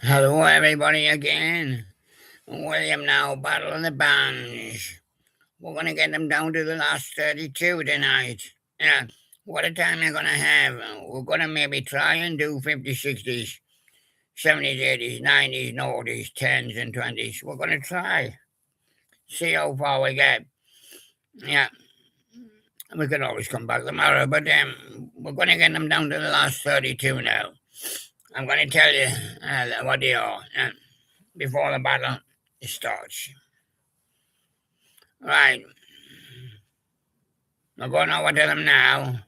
Hello, everybody, again. William now, Battle of the Bands. We're going to get them down to the last 32 tonight. Yeah, what a time they're going to have. We're going to maybe try and do 50s, 60s, 70s, 80s, 90s, noughties, 10s, and 20s. We're going to try. See how far we get. Yeah, we could always come back tomorrow, but we're going to get them down to the last 32 now. I'm going to tell you what they are before the battle starts. Right. I'm going over to them now.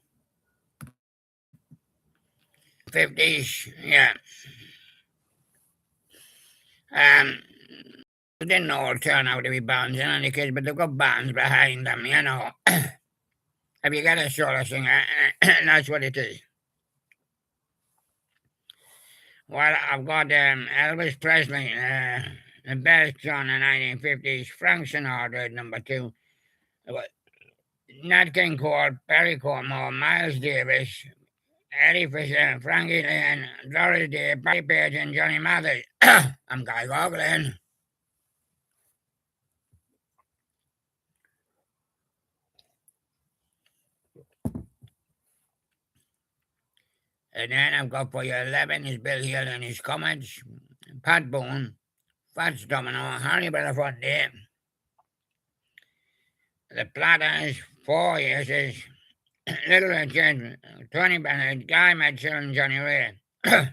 50s, yeah. Um, they didn't all turn out to be bands in any case, but they've got bands behind them, you know. If you get a solo singer, that's what it is. Well, I've got Elvis Presley, the best song in the 1950s, Frank Sinatra at number two, Nat King Cole, Perry Como, Miles Davis, Eddie Fisher, Frankie Lane, Doris Day, Patty Page, and Johnny Mathis. I'm Guy Gogglin. And then I've got for you 11 is Bill Hill and his Comets, Pat Boone, Fats Domino, Harry Belafonte, The Platters, 4 years is Little Richard, Tony Bennett, Guy Mitchell, and Johnny Ray. And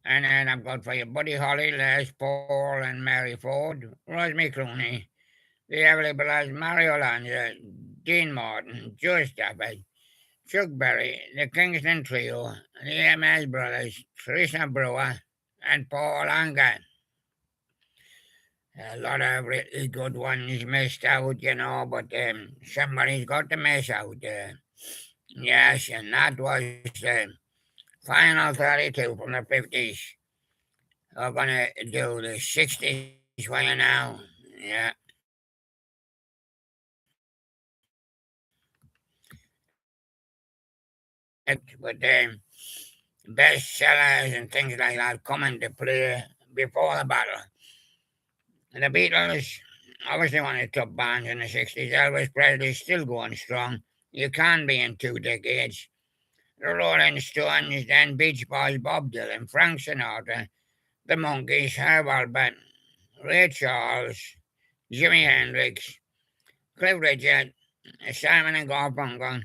then I've got for you Buddy Holly, Les Paul, and Mary Ford, Rosemary Clooney, the Everly Brothers, Mario Lanza, Dean Martin, Joe Stafford, Chuck Berry, the Kingston Trio, the MS Brothers, Teresa Brewer, and Paul Anka. A lot of really good ones missed out, you know, but somebody's got to miss out. Yes, and that was the final 32 from the 50s. We're going to do the 60s for you now. Yeah. But bestsellers and things like that come into play before the battle. The Beatles obviously one of the top bands in the 60s. Elvis Presley still going strong. You can be in 2 decades. The Rolling Stones, then Beach Boys, Bob Dylan, Frank Sinatra, the Monkees, Herb Alpert, Ray Charles, Jimi Hendrix, Cliff Richard, Simon and Garfunkel,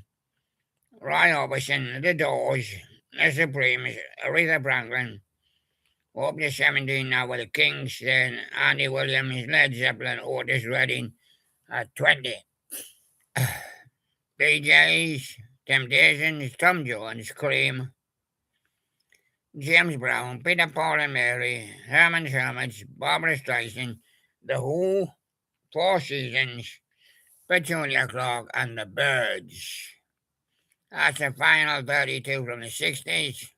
Roy Orbison, The Doors, The Supremes, Aretha Franklin. Up to 17 now with the Kings, then Andy Williams, Led Zeppelin, Otis Redding at 20. BJ's, Temptations, Tom Jones, Cream, James Brown, Peter Paul and Mary, Herman Hermits, Barbara Streisand, The Who, Four Seasons, Petunia Clark, and the Birds. That's the final 32 from the 60s.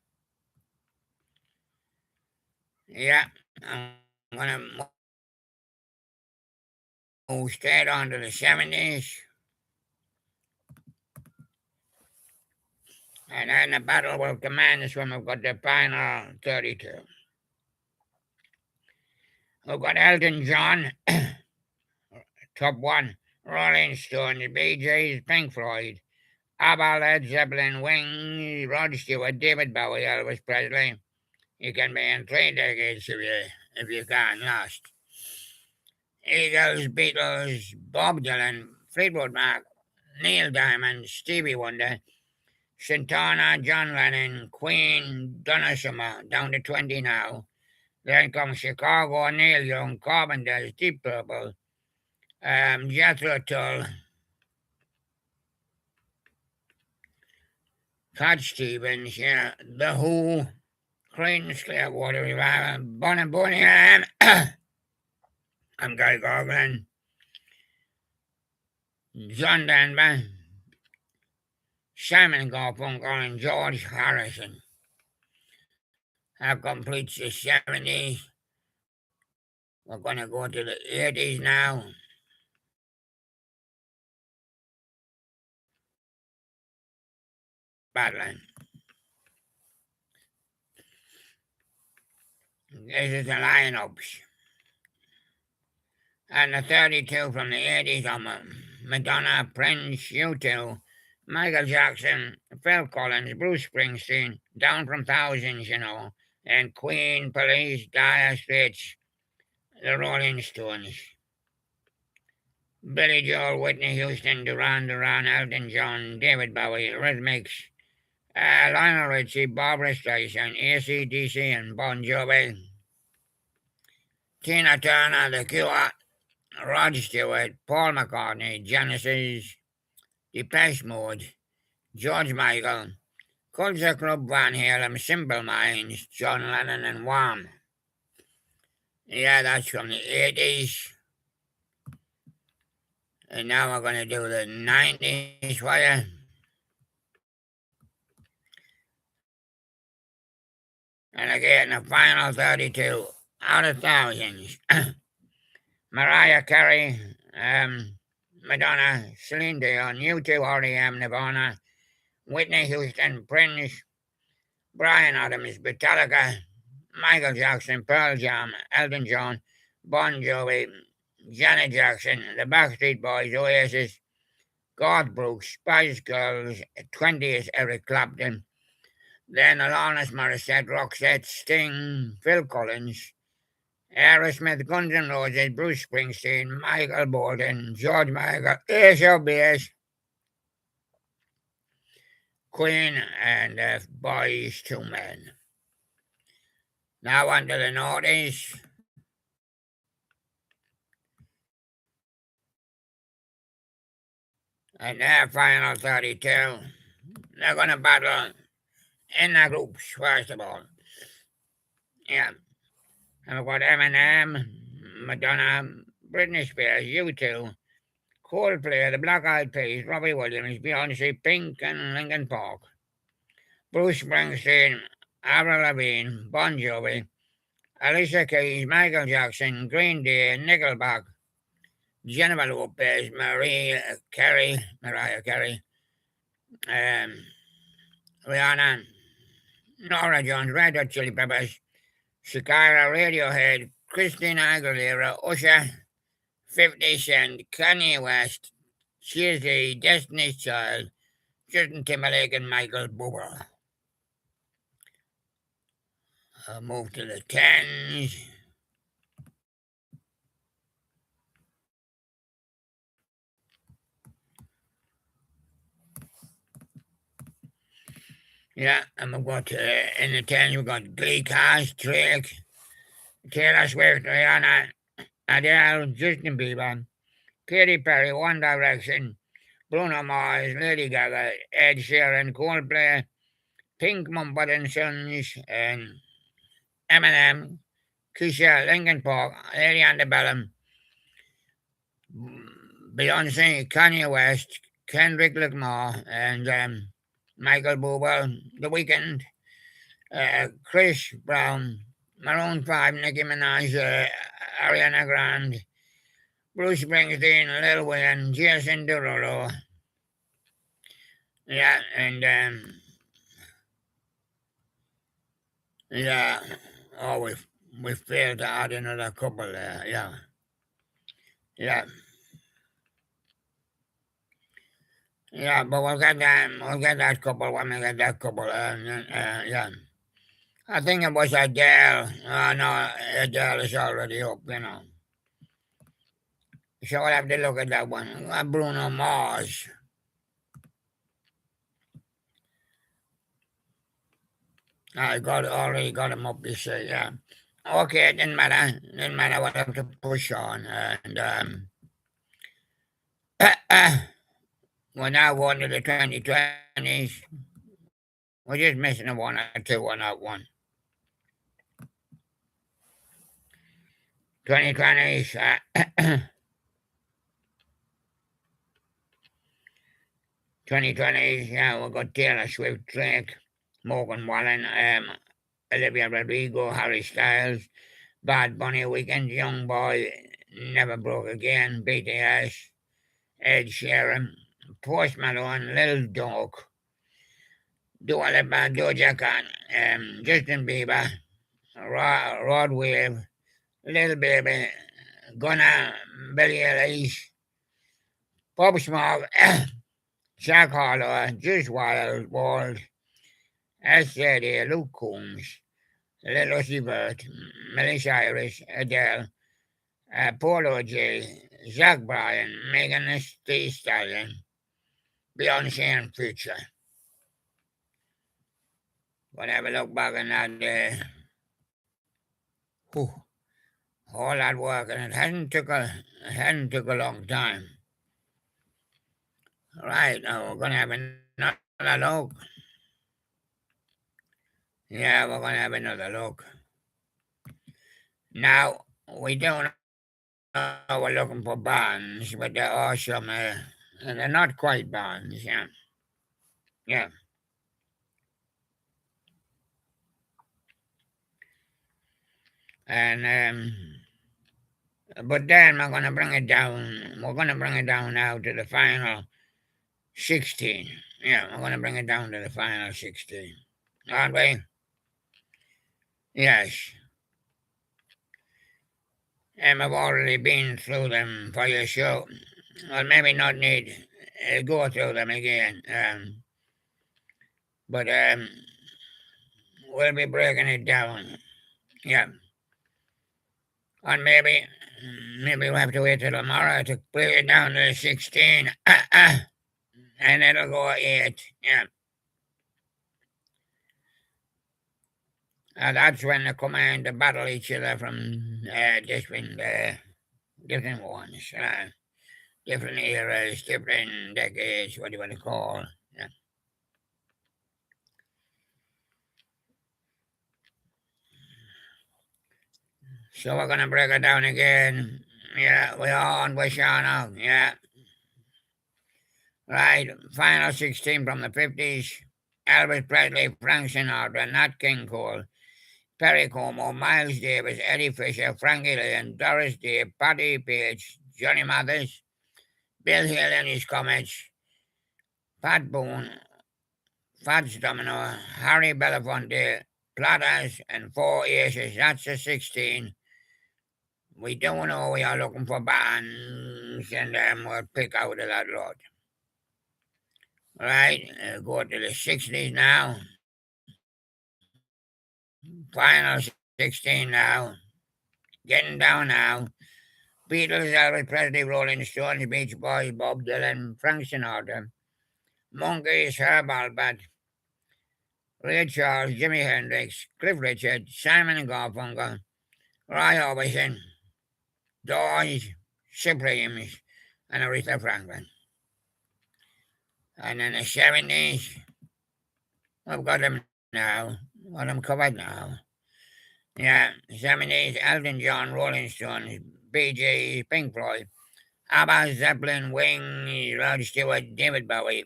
Yeah, I'm going to move straight on to the 70s. And then the battle will command is when we've got the final 32. We've got Elton John, top one, Rolling Stones, Bee Gees, Pink Floyd, ABBA, Led Zeppelin, Wings, Rod Stewart, David Bowie, Elvis Presley. You can be in 3 decades if you can last. Eagles, Beatles, Bob Dylan, Fleetwood Mac, Neil Diamond, Stevie Wonder, Santana, John Lennon, Queen, Donna Summer, down to 20 now. Then comes Chicago, Neil Young, Carpenters, Deep Purple, Jethro Tull, Cat Stevens, yeah, The Who, Creedence Clearwater Revival, Bonnie Bonham, I'm Guy Gogglin, John Denver, Simon Garfunkel, and George Harrison. That completes the 70s. We're going to go to the 80s now. Battling. This is the lineups. And the 32 from the 80s are Madonna, Prince, U2, Michael Jackson, Phil Collins, Bruce Springsteen, down from thousands, and Queen, Police, Dire Straits, the Rolling Stones, Billy Joel, Whitney Houston, Duran Duran, Elton John, David Bowie, Rhythmics, Lionel Richie, Barbra Streisand, AC/DC, and Bon Jovi, Tina Turner, The Cure, Rod Stewart, Paul McCartney, Genesis, Depeche Mode, George Michael, Culture Club, Van Halen, Simple Minds, John Lennon, and Wham. Yeah, that's from the 80s. And now we're going to do the 90s for you. And again, the final 32 out of thousands. Mariah Carey, Madonna, Celine Dion, U2, R.E.M., Nirvana, Whitney Houston, Prince, Bryan Adams, Metallica, Michael Jackson, Pearl Jam, Elton John, Bon Jovi, Janet Jackson, the Backstreet Boys, Oasis, Garth Brooks, Spice Girls, 20th Eric Clapton, then Alanis Morissette, Roxette, Sting, Phil Collins, Aerosmith, Guns N' Roses, Bruce Springsteen, Michael Bolton, George Michael, Ace of Base, Queen, and Boys II Men. Now on to the noughties. And their final 32, they're going to battle in the groups, first of all. Yeah. And we've got Eminem, Madonna, Britney Spears, U2, Coldplay, the Black Eyed Peas, Robbie Williams, Beyonce, Pink, and Linkin Park. Bruce Springsteen, Avril Lavigne, Bon Jovi, Alicia Keys, Michael Jackson, Green Day, Nickelback, Jennifer Lopez, Mariah Carey, Rihanna, Nora Jones, Red Hot Chili Peppers, Shakira, Radiohead, Christina Aguilera, Usher, 50 Cent, Kanye West, Jay-Z, Destiny's Child, Justin Timberlake, and Michael Bublé. I'll move to the 10s. Yeah, and we've got in the 10s, we've got Glee Cast, Drake, Taylor Swift, Rihanna, Adele, Justin Bieber, Katy Perry, One Direction, Bruno Mars, Lady Gaga, Ed Sheeran, Coldplay, Pink, Mumford & Sons, and Eminem, Kesha, Linkin Park, Lady Antebellum, Beyonce, Kanye West, Kendrick Lamar, and Michael Bublé, The Weeknd, Chris Brown, Maroon 5, Nicki Minaj, Ariana Grande, Bruce Springsteen, Lil Wayne, Jason Derulo. Yeah, and yeah, oh, we failed to add another couple there. Yeah, yeah, yeah. But we'll get that. We'll get that couple when we get that couple. Yeah. I think it was Adele. No, Adele is already up. So I'll have to look at that one. Bruno Mars. I already got him up. You say, yeah. Okay, it didn't matter. Didn't matter what I have to push on. And we're now going to the 2020s. We're just missing a one or two on that one. 2020s. 2020s, yeah, we've got Taylor Swift, Drake, Morgan Wallen, Olivia Rodrigo, Harry Styles, Bad Bunny, Weekend, Young Boy, Never Broke Again, BTS, Ed Sheeran, Post Malone, Lil Durk, Dua Lipa, Doja Cat, Justin Bieber, Rod Wave, Little Baby, Gunner, Billy Elise, Bob Smog, Jack Harlow, Juice Wild, S.J.D., Luke Combs, Little Uzi Vert, Melissa Irish, Adele, Polo J, Zach Bryan, Megan Thee Stallion, Beyonce and Future. Whenever I look back on that day, whew, all that work, and it hadn't took a long time. Right, now we're gonna have another look. Yeah, we're gonna have another look. Now, we don't know we're looking for bands, but there are some, and they're not quite bands, yeah. Yeah. And, but then we're gonna bring it down, now to the final 16. Yeah, we're gonna bring it down to the final 16. Aren't we? Yes. And I've already been through them for your show. Well, maybe not need go through them again. But we'll be breaking it down. Yeah. And maybe we'll have to wait till tomorrow to break it down to 16. And it'll go 8. Yeah. That's when they come in to battle each other from different ones. Different eras, different decades, what do you want to call. Yeah. So we're gonna break it down again. Yeah, we're on with Shana. Yeah. Right. Final 16 from the 50s. Elvis Presley, Frank Sinatra, Nat King Cole, Perry Como, Miles Davis, Eddie Fisher, Frankie Lane, Doris Day, Patti Page, Johnny Mathis, Bill Hill and his Comets, Pat Boone, Fats Domino, Harry Belafonte, Platters, and 4 Aces. That's the 16. We don't know we are looking for bands, and we'll pick out of that lot. Right, go to the 60s now. Final 16 now. Getting down now. Beatles, Elvis Presley, Rolling Stones, Beach Boys, Bob Dylan, Frank Sinatra, Monkeys, Herb Alpert, Ray Charles, Jimi Hendrix, Cliff Richard, Simon and Garfunkel, Roy Orbison, Doors, Supremes, and Aretha Franklin. And in the 70s, we've got them now. Got them covered now. Yeah, 70s, Elton John, Rolling Stones, Bee Gees, Pink Floyd, ABBA, Zeppelin, Wings, Rod Stewart, David Bowie,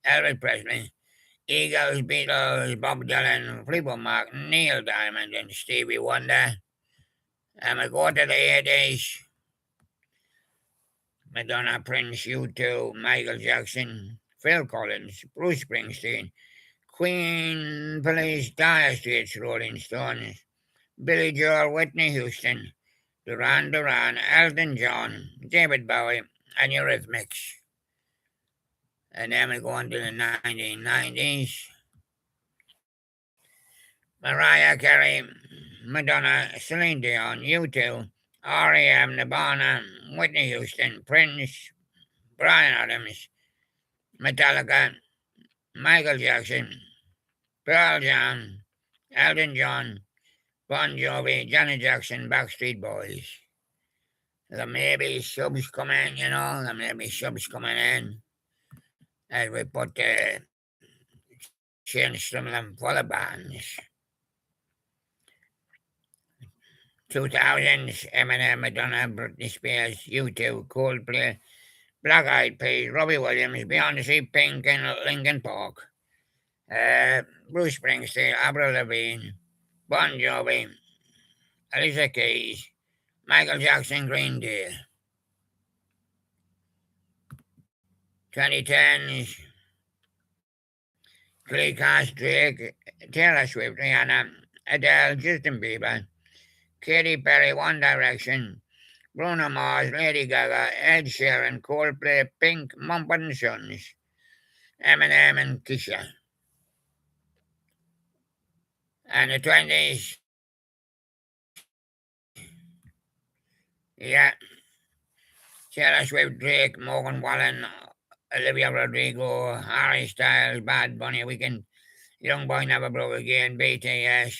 Elvis Presley, Eagles, Beatles, Bob Dylan, Fleetwood Mac, Neil Diamond, and Stevie Wonder. And we go to the 80s. Madonna, Prince, U2, Michael Jackson, Phil Collins, Bruce Springsteen, Queen, Police, Dire Straits, Rolling Stones, Billy Joel, Whitney Houston, Duran Duran, Elton John, David Bowie, and Eurythmics. And then we go on to the 1990s. Mariah Carey, Madonna, Celine Dion, U2, R.E.M., Nirvana, Whitney Houston, Prince, Bryan Adams, Metallica, Michael Jackson, Pearl Jam, Elton John, Bon Jovi, Janet Jackson, Backstreet Boys. There may be subs coming, there may be subs coming in as we change some of them for the bands. 2000s, Eminem, Madonna, Britney Spears, U2, Coldplay, Black Eyed Peas, Robbie Williams, Beyonce, Pink, and Linkin Park. Bruce Springsteen, Avril Lavigne, Bon Jovi, Alicia Keys, Michael Jackson, Green Day. 2010s, Clay Cast, Drake, Taylor Swift, Rihanna, Adele, Justin Bieber, Katy Perry, One Direction, Bruno Mars, Lady Gaga, Ed Sheeran, Coldplay, Pink, Mumford& Sons, Eminem and Kesha. And the 20s, yeah, Taylor Swift, Drake, Morgan Wallen, Olivia Rodrigo, Harry Styles, Bad Bunny, Weekend, Young Boy Never Broke Again, BTS,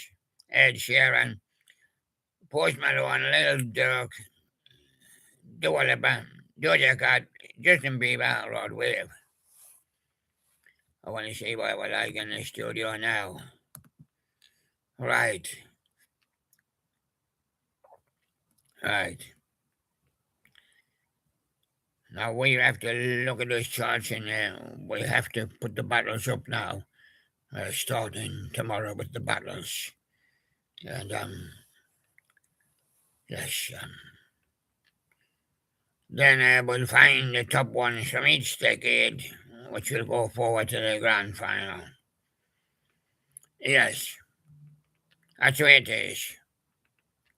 Ed Sheeran, Post Malone, Lil Durk, Dua Lipa, Doja Cat, Justin Bieber, Rod Wave. I want to see what we're like in the studio now. Right. Right. Now we have to look at those charts and we have to put the battles up now. Starting tomorrow with the battles. And yes, then we'll find the top ones from each decade, which will go forward to the grand final. Yes, that's the way it is.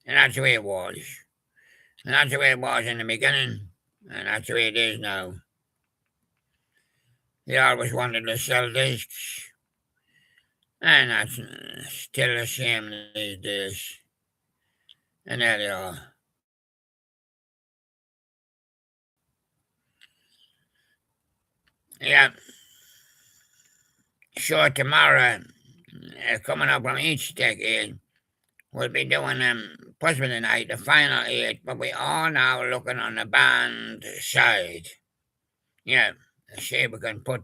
And that's the way it was. And that's the way it was in the beginning. And that's the way it is now. They always wanted to sell discs. And that's still the same these days. And there they are. Yeah. So tomorrow, coming up from each decade, we'll be doing possibly tonight the final 8, but we are now looking on the band side. Yeah, see if we can put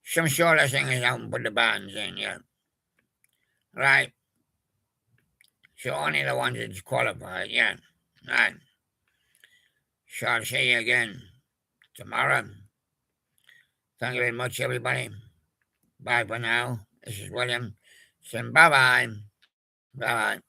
some sort of singers out and put the bands in. Yeah, right. So only the ones that's qualified. Yeah, right. So I'll see you again tomorrow. Thank you very much, everybody. Bye for now. This is William saying bye bye. Bye bye.